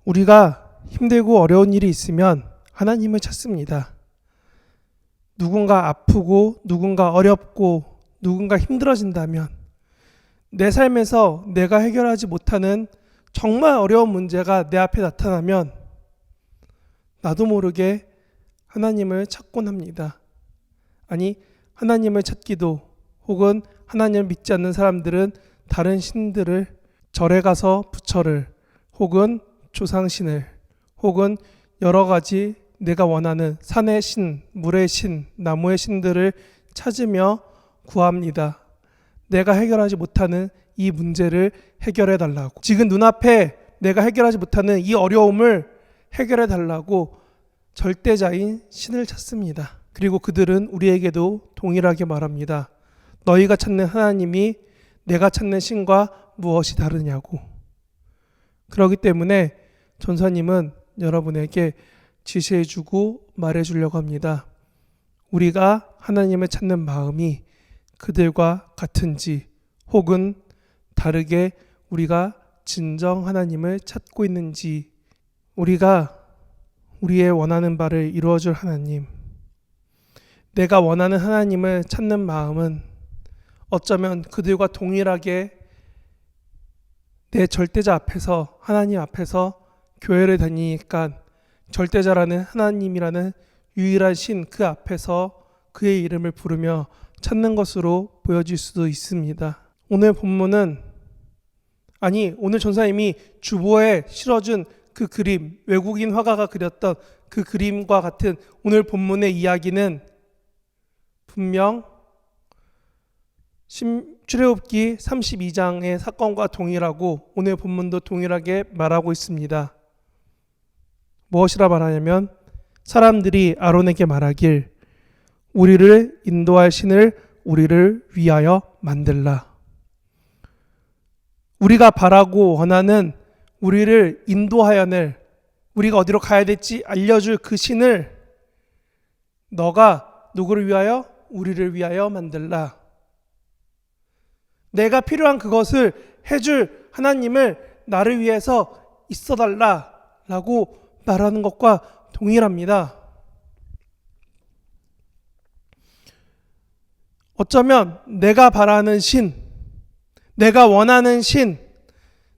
우리가 힘들고 어려운 일이 있으면 하나님을 찾습니다. 누군가 아프고 누군가 어렵고 누군가 힘들어진다면 내 삶에서 내가 해결하지 못하는 정말 어려운 문제가 내 앞에 나타나면 나도 모르게 하나님을 찾곤 합니다. 아니, 하나님을 찾기도 혹은 하나님을 믿지 않는 사람들은 다른 신들을 절에 가서 부처를 혹은 조상신을 혹은 여러 가지 내가 원하는 산의 신, 물의 신, 나무의 신들을 찾으며 구합니다. 내가 해결하지 못하는 이 문제를 해결해 달라고. 지금 눈앞에 내가 해결하지 못하는 이 어려움을 해결해 달라고 절대자인 신을 찾습니다. 그리고 그들은 우리에게도 동일하게 말합니다. 너희가 찾는 하나님이 내가 찾는 신과 무엇이 다르냐고. 그렇기 때문에 전사님은 여러분에게 지시해주고 말해주려고 합니다. 우리가 하나님을 찾는 마음이 그들과 같은지 혹은 다르게 우리가 진정 하나님을 찾고 있는지, 우리가 우리의 원하는 바를 이루어줄 하나님, 내가 원하는 하나님을 찾는 마음은 어쩌면 그들과 동일하게 내 절대자 앞에서, 하나님 앞에서 교회를 다니니까 절대자라는 하나님이라는 유일한 신 그 앞에서 그의 이름을 부르며 찾는 것으로 보여질 수도 있습니다. 오늘 본문은, 오늘 전사님이 주보에 실어준 그 그림, 외국인 화가가 그렸던 그 그림과 같은 오늘 본문의 이야기는 분명 출애굽기 32장의 사건과 동일하고 오늘 본문도 동일하게 말하고 있습니다. 무엇이라 말하냐면 사람들이 아론에게 말하길 우리를 인도할 신을 우리를 위하여 만들라. 우리가 바라고 원하는 우리를 인도하여낼, 우리가 어디로 가야 될지 알려줄 그 신을 너가 누구를 위하여? 우리를 위하여 만들라. 내가 필요한 그것을 해줄 하나님을 나를 위해서 있어달라 라고 말하는 것과 동일합니다. 어쩌면 내가 바라는 신, 내가 원하는 신,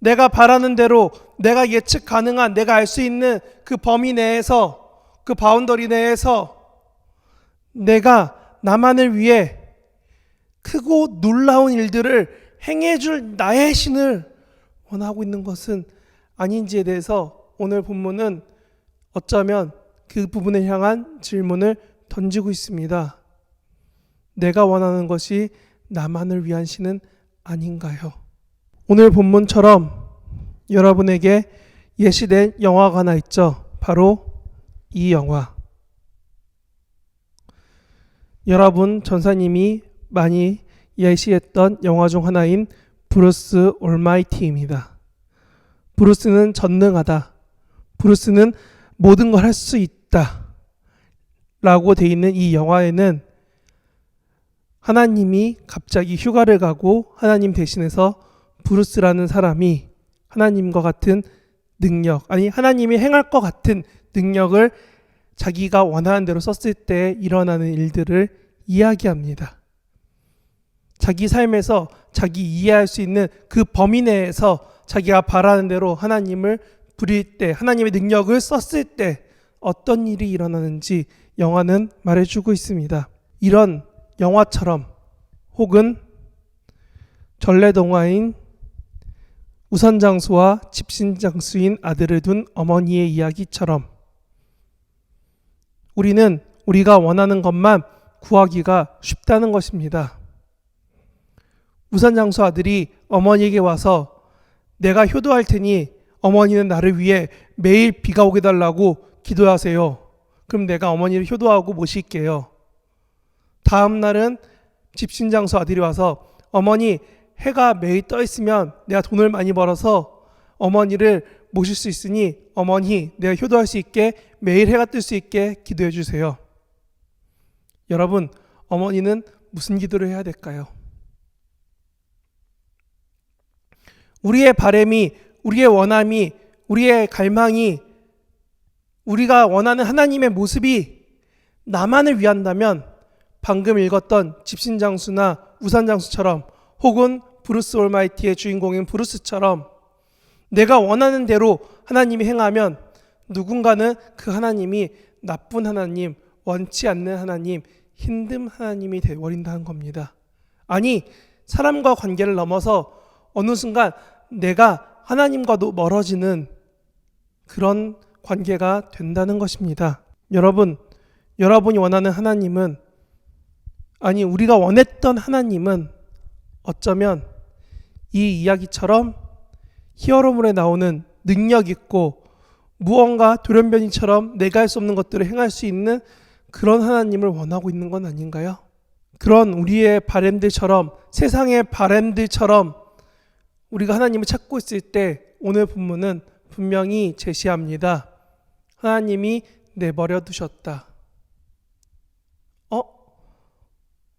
내가 바라는 대로 내가 예측 가능한, 내가 알 수 있는 그 범위 내에서, 그 바운더리 내에서 내가 나만을 위해 크고 놀라운 일들을 행해줄 나의 신을 원하고 있는 것은 아닌지에 대해서 오늘 본문은 어쩌면 그 부분을 향한 질문을 던지고 있습니다. 내가 원하는 것이 나만을 위한 신은 아닌가요? 오늘 본문처럼 여러분에게 예시된 영화가 하나 있죠. 바로 이 영화. 여러분 전사님이 많이 예시했던 영화 중 하나인 브루스 올마이티입니다. 브루스는 전능하다. 브루스는 모든 걸 할 수 있다. 라고 돼 있는 이 영화에는 하나님이 갑자기 휴가를 가고 하나님 대신해서 브루스라는 사람이 하나님과 같은 능력, 하나님이 행할 것 같은 능력을 자기가 원하는 대로 썼을 때 일어나는 일들을 이야기합니다. 자기 삶에서 자기 이해할 수 있는 그 범위 내에서 자기가 바라는 대로 하나님을 부릴 때, 하나님의 능력을 썼을 때 어떤 일이 일어나는지 영화는 말해주고 있습니다. 이런 영화처럼 혹은 전래동화인 우선장수와 집신장수인 아들을 둔 어머니의 이야기처럼 우리는 우리가 원하는 것만 구하기가 쉽다는 것입니다. 우선장수 아들이 어머니에게 와서 내가 효도할 테니 어머니는 나를 위해 매일 비가 오게 달라고 기도하세요. 그럼 내가 어머니를 효도하고 모실게요. 다음 날은 집신장수 아들이 와서 어머니, 해가 매일 떠 있으면 내가 돈을 많이 벌어서 어머니를 모실 수 있으니 어머니, 내가 효도할 수 있게 매일 해가 뜰 수 있게 기도해 주세요. 여러분, 어머니는 무슨 기도를 해야 될까요? 우리의 바람이, 우리의 원함이 우리의 갈망이, 우리가 원하는 하나님의 모습이 나만을 위한다면 방금 읽었던 집신장수나 우산장수처럼, 혹은 브루스 올마이티의 주인공인 브루스처럼 내가 원하는 대로 하나님이 행하면 누군가는 그 하나님이 나쁜 하나님, 원치 않는 하나님, 힘든 하나님이 되어버린다는 겁니다. 아니, 사람과 관계를 넘어서 어느 순간 내가 하나님과도 멀어지는 그런 관계가 된다는 것입니다. 여러분이 원하는 하나님은, 아니 우리가 원했던 하나님은 어쩌면 이 이야기처럼 히어로물에 나오는 능력 있고 무언가 돌연변이처럼 내가 할 수 없는 것들을 행할 수 있는 그런 하나님을 원하고 있는 건 아닌가요? 그런 우리의 바램들처럼, 세상의 바램들처럼 우리가 하나님을 찾고 있을 때 오늘 본문은 분명히 제시합니다. 하나님이 내버려 두셨다.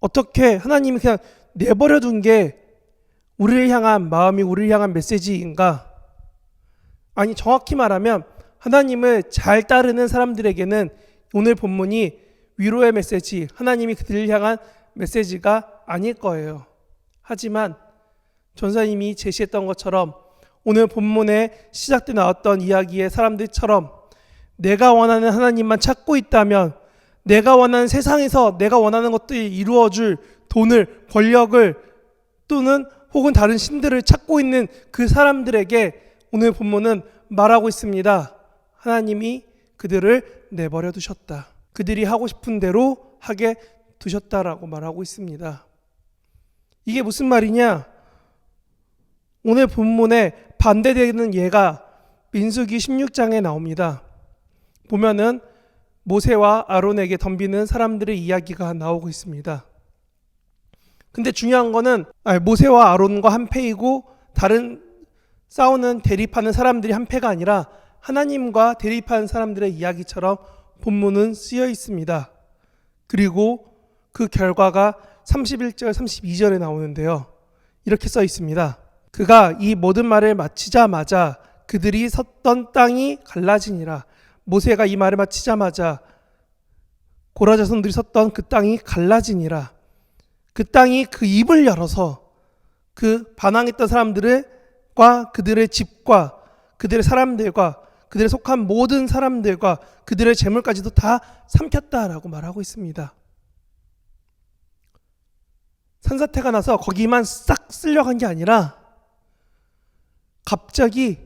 어떻게 하나님이 그냥 내버려 둔 게 우리를 향한 마음이, 우리를 향한 메시지인가? 아니, 정확히 말하면 하나님을 잘 따르는 사람들에게는 오늘 본문이 위로의 메시지, 하나님이 그들을 향한 메시지가 아닐 거예요. 하지만 전사님이 제시했던 것처럼 오늘 본문에 시작 때 나왔던 이야기의 사람들처럼 내가 원하는 하나님만 찾고 있다면, 내가 원하는 세상에서 내가 원하는 것들이 이루어줄 돈을, 권력을, 또는 혹은 다른 신들을 찾고 있는 그 사람들에게 오늘 본문은 말하고 있습니다. 하나님이 그들을 내버려 두셨다. 그들이 하고 싶은 대로 하게 두셨다라고 말하고 있습니다. 이게 무슨 말이냐? 오늘 본문에 반대되는 예가 민수기 16장에 나옵니다. 보면은 모세와 아론에게 덤비는 사람들의 이야기가 나오고 있습니다. 근데 중요한 거는 모세와 아론과 한패이고 다른 싸우는 대립하는 사람들이 한패가 아니라 하나님과 대립하는 사람들의 이야기처럼 본문은 쓰여 있습니다. 그리고 그 결과가 31절 32절에 나오는데요. 이렇게 써 있습니다. 그가 이 모든 말을 마치자마자 그들이 섰던 땅이 갈라지니라. 모세가 이 말을 마치자마자 고라 자손들이 섰던 그 땅이 갈라지니라. 그 땅이 그 입을 열어서 그 반항했던 사람들과 그들의 집과 그들의 사람들과 그들의 속한 모든 사람들과 그들의 재물까지도 다 삼켰다라고 말하고 있습니다. 산사태가 나서 거기만 싹 쓸려간 게 아니라 갑자기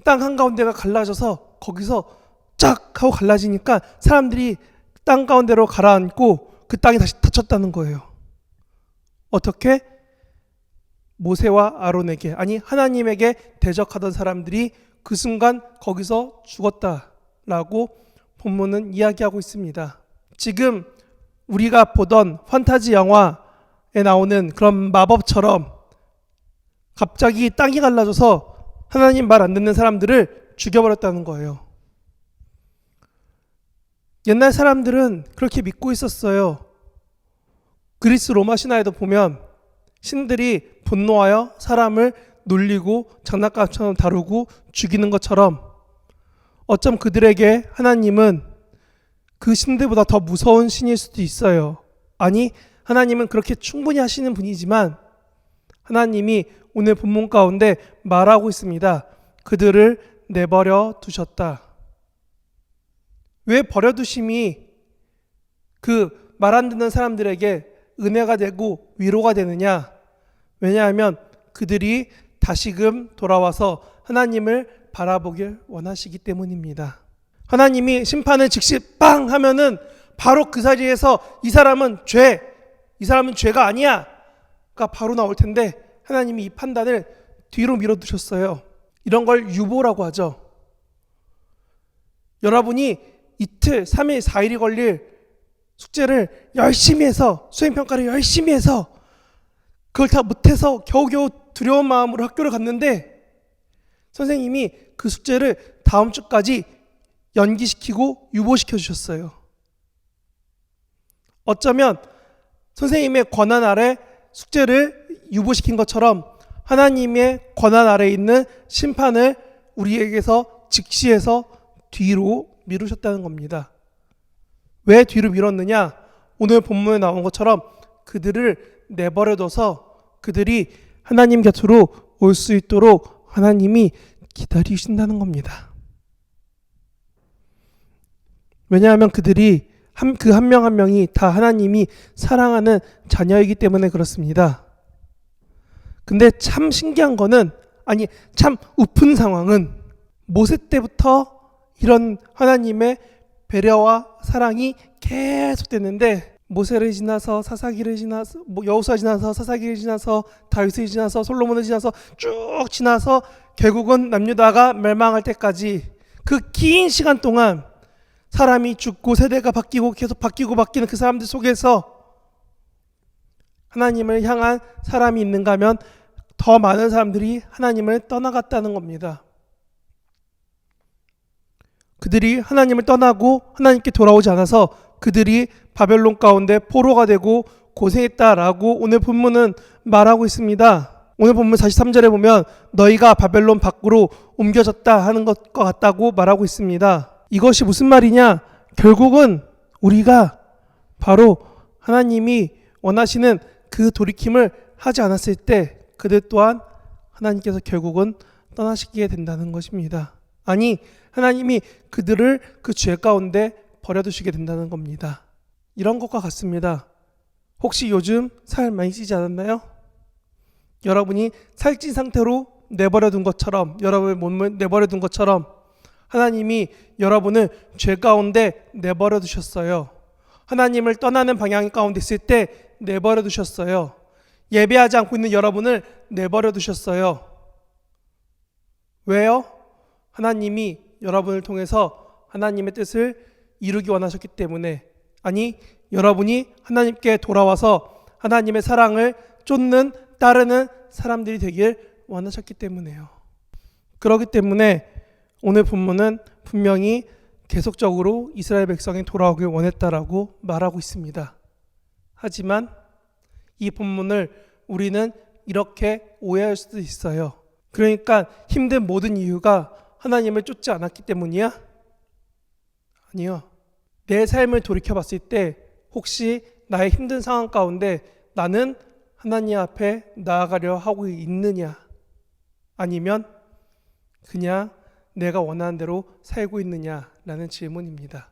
땅 한가운데가 갈라져서 거기서 쫙 하고 갈라지니까 사람들이 땅 가운데로 가라앉고 그 땅이 다시 닫혔다는 거예요. 어떻게? 모세와 아론에게, 아니 하나님에게 대적하던 사람들이 그 순간 거기서 죽었다라고 본문은 이야기하고 있습니다. 지금 우리가 보던 판타지 영화에 나오는 그런 마법처럼 갑자기 땅이 갈라져서 하나님 말 안 듣는 사람들을 죽여버렸다는 거예요. 옛날 사람들은 그렇게 믿고 있었어요. 그리스 로마 신화에도 보면 신들이 분노하여 사람을 놀리고 장난감처럼 다루고 죽이는 것처럼 어쩜 그들에게 하나님은 그 신들보다 더 무서운 신일 수도 있어요. 아니, 하나님은 그렇게 충분히 하시는 분이지만 하나님이 오늘 본문 가운데 말하고 있습니다. 그들을 내버려 두셨다. 왜 버려두심이 그 말 안 듣는 사람들에게 은혜가 되고 위로가 되느냐? 왜냐하면 그들이 다시금 돌아와서 하나님을 바라보길 원하시기 때문입니다. 하나님이 심판을 즉시 빵 하면은 바로 그 자리에서 이 사람은 죄가 아니야 가 바로 나올 텐데 하나님이 이 판단을 뒤로 밀어두셨어요. 이런 걸 유보라고 하죠. 여러분이 이틀, 3일, 4일이 걸릴 숙제를 열심히 해서, 수행평가를 열심히 해서 그걸 다 못해서 겨우겨우 두려운 마음으로 학교를 갔는데 선생님이 그 숙제를 다음 주까지 연기시키고 유보시켜 주셨어요. 어쩌면 선생님의 권한 아래 숙제를 유보시킨 것처럼 하나님의 권한 아래 있는 심판을 우리에게서 직시해서 뒤로 미루셨다는 겁니다. 왜 뒤로 밀었느냐? 오늘 본문에 나온 것처럼 그들을 내버려둬서 그들이 하나님 곁으로 올 수 있도록 하나님이 기다리신다는 겁니다. 왜냐하면 그들이 그 한 명 한 명이 다 하나님이 사랑하는 자녀이기 때문에 그렇습니다. 근데 참 신기한 거는, 참 우픈 상황은 모세 때부터 이런 하나님의 배려와 사랑이 계속됐는데, 모세를 지나서 사사기를 지나서 여호수아 지나서 사사기를 지나서 다윗을 지나서 솔로몬을 지나서 쭉 지나서 결국은 남유다가 멸망할 때까지 그 긴 시간 동안 사람이 죽고 세대가 바뀌고 계속 바뀌는 그 사람들 속에서 하나님을 향한 사람이 있는가 하면 더 많은 사람들이 하나님을 떠나갔다는 겁니다. 그들이 하나님을 떠나고 하나님께 돌아오지 않아서 그들이 바벨론 가운데 포로가 되고 고생했다라고 오늘 본문은 말하고 있습니다. 오늘 본문 43절에 보면 너희가 바벨론 밖으로 옮겨졌다 하는 것과 같다고 말하고 있습니다. 이것이 무슨 말이냐? 결국은 우리가 바로 하나님이 원하시는 그 돌이킴을 하지 않았을 때 그들 또한 하나님께서 결국은 떠나시게 된다는 것입니다. 하나님이 그들을 그 죄 가운데 버려두시게 된다는 겁니다. 이런 것과 같습니다. 혹시 요즘 살 많이 찌지 않았나요? 여러분이 살찐 상태로 내버려둔 것처럼, 여러분의 몸을 내버려둔 것처럼 하나님이 여러분을 죄 가운데 내버려 두셨어요. 하나님을 떠나는 방향 가운데 있을 때 내버려 두셨어요. 예배하지 않고 있는 여러분을 내버려 두셨어요. 왜요? 하나님이 여러분을 통해서 하나님의 뜻을 이루기 원하셨기 때문에, 여러분이 하나님께 돌아와서 하나님의 사랑을 쫓는, 따르는 사람들이 되길 원하셨기 때문에요. 그렇기 때문에 오늘 본문은 분명히 계속적으로 이스라엘 백성이 돌아오길 원했다라고 말하고 있습니다. 하지만 이 본문을 우리는 이렇게 오해할 수도 있어요. 그러니까 힘든 모든 이유가 하나님을 쫓지 않았기 때문이야? 아니요. 내 삶을 돌이켜 봤을 때 혹시 나의 힘든 상황 가운데 나는 하나님 앞에 나아가려 하고 있느냐? 아니면 그냥 내가 원하는 대로 살고 있느냐라는 질문입니다.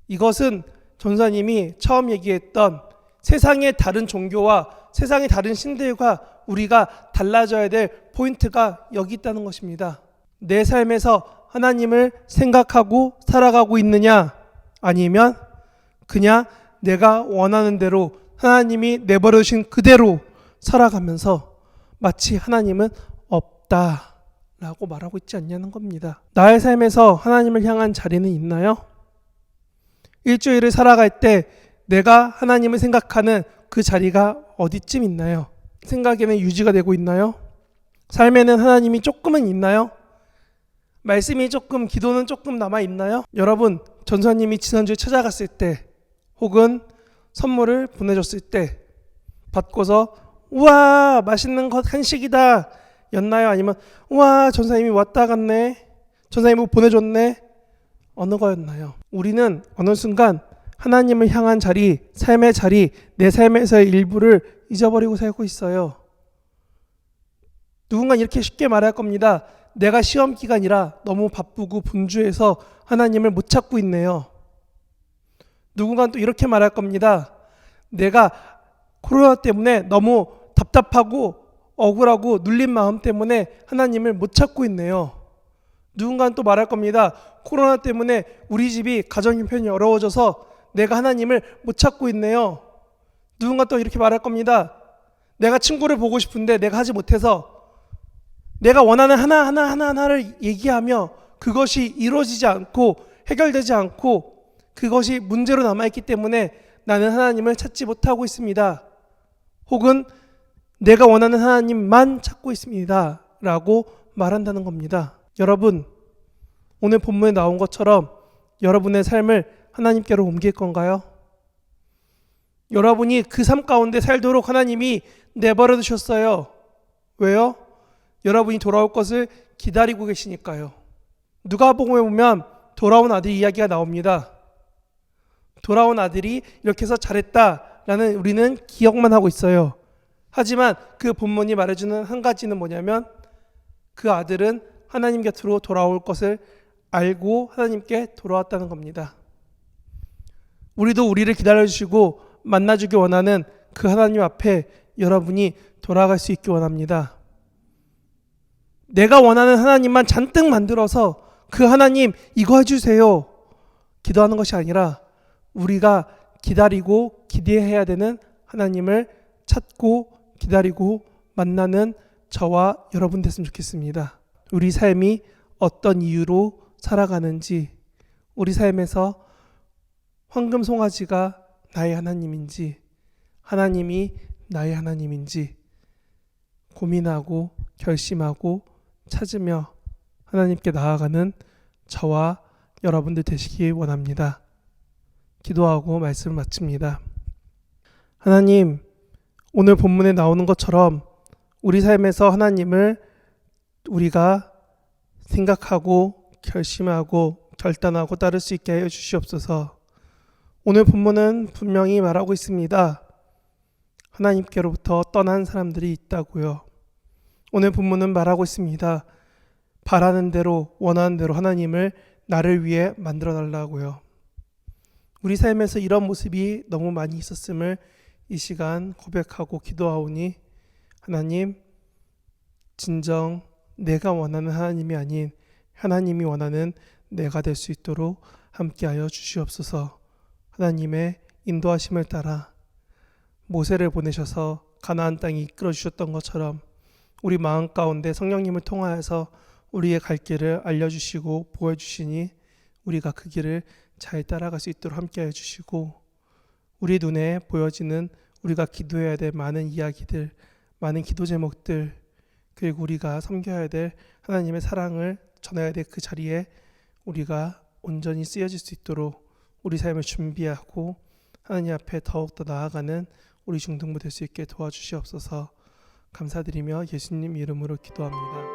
이것은 전사님이 처음 얘기했던 세상의 다른 종교와 세상의 다른 신들과 우리가 달라져야 될 포인트가 여기 있다는 것입니다. 내 삶에서 하나님을 생각하고 살아가고 있느냐, 아니면 그냥 내가 원하는 대로 하나님이 내버려 두신 그대로 살아가면서 마치 하나님은 없다라고 말하고 있지 않냐는 겁니다. 나의 삶에서 하나님을 향한 자리는 있나요? 일주일을 살아갈 때 내가 하나님을 생각하는 그 자리가 어디쯤 있나요? 생각에는 유지가 되고 있나요? 삶에는 하나님이 조금은 있나요? 말씀이 조금, 기도는 조금 남아 있나요? 여러분, 전사님이 지난주에 찾아갔을 때 혹은 선물을 보내줬을 때 받고서 우와 맛있는 것 한식이다 였나요? 아니면 우와 전사님이 왔다 갔네, 전사님이 뭐 보내줬네, 어느 거였나요? 우리는 어느 순간 하나님을 향한 자리, 삶의 자리, 내 삶에서의 일부를 잊어버리고 살고 있어요. 누군가 이렇게 쉽게 말할 겁니다. 내가 시험 기간이라 너무 바쁘고 분주해서 하나님을 못 찾고 있네요. 누군가는 또 이렇게 말할 겁니다. 내가 코로나 때문에 너무 답답하고 억울하고 눌린 마음 때문에 하나님을 못 찾고 있네요. 누군가는 또 말할 겁니다. 코로나 때문에 우리 집이 가정 형편이 어려워져서 내가 하나님을 못 찾고 있네요. 누군가 또 이렇게 말할 겁니다. 내가 친구를 보고 싶은데 내가 하지 못해서 내가 원하는 하나하나를 얘기하며 그것이 이루어지지 않고 해결되지 않고 그것이 문제로 남아있기 때문에 나는 하나님을 찾지 못하고 있습니다. 혹은 내가 원하는 하나님만 찾고 있습니다 라고 말한다는 겁니다. 여러분, 오늘 본문에 나온 것처럼 여러분의 삶을 하나님께로 옮길 건가요? 여러분이 그 삶 가운데 살도록 하나님이 내버려 두셨어요. 왜요? 여러분이 돌아올 것을 기다리고 계시니까요. 누가복음에 보면 돌아온 아들 이야기가 나옵니다. 돌아온 아들이 이렇게 해서 잘했다라는 우리는 기억만 하고 있어요. 하지만 그 본문이 말해주는 한 가지는 뭐냐면 그 아들은 하나님 곁으로 돌아올 것을 알고 하나님께 돌아왔다는 겁니다. 우리도 우리를 기다려주시고 만나주기 원하는 그 하나님 앞에 여러분이 돌아갈 수 있기 원합니다. 내가 원하는 하나님만 잔뜩 만들어서 그 하나님 이거 해주세요 기도하는 것이 아니라 우리가 기다리고 기대해야 되는 하나님을 찾고 기다리고 만나는 저와 여러분 됐으면 좋겠습니다. 우리 삶이 어떤 이유로 살아가는지, 우리 삶에서 황금 송아지가 나의 하나님인지 하나님이 나의 하나님인지 고민하고 결심하고 찾으며 하나님께 나아가는 저와 여러분들 되시기 원합니다. 기도하고 말씀을 마칩니다. 하나님, 오늘 본문에 나오는 것처럼 우리 삶에서 하나님을 우리가 생각하고 결심하고 결단하고 따를 수 있게 하여 주시옵소서. 오늘 본문은 분명히 말하고 있습니다. 하나님께로부터 떠난 사람들이 있다고요. 오늘 본문은 말하고 있습니다. 바라는 대로 원하는 대로 하나님을 나를 위해 만들어 달라고요. 우리 삶에서 이런 모습이 너무 많이 있었음을 이 시간 고백하고 기도하오니 하나님, 진정 내가 원하는 하나님이 아닌 하나님이 원하는 내가 될 수 있도록 함께하여 주시옵소서. 하나님의 인도하심을 따라 모세를 보내셔서 가나안 땅에 이끌어 주셨던 것처럼 우리 마음 가운데 성령님을 통하여서 우리의 갈 길을 알려주시고 보여주시니 우리가 그 길을 잘 따라갈 수 있도록 함께해 주시고 우리 눈에 보여지는 우리가 기도해야 될 많은 이야기들, 많은 기도 제목들, 그리고 우리가 섬겨야 될 하나님의 사랑을 전해야 될 그 자리에 우리가 온전히 쓰여질 수 있도록 우리 삶을 준비하고 하나님 앞에 더욱더 나아가는 우리 중등부 될 수 있게 도와주시옵소서. 감사드리며 예수님 이름으로 기도합니다.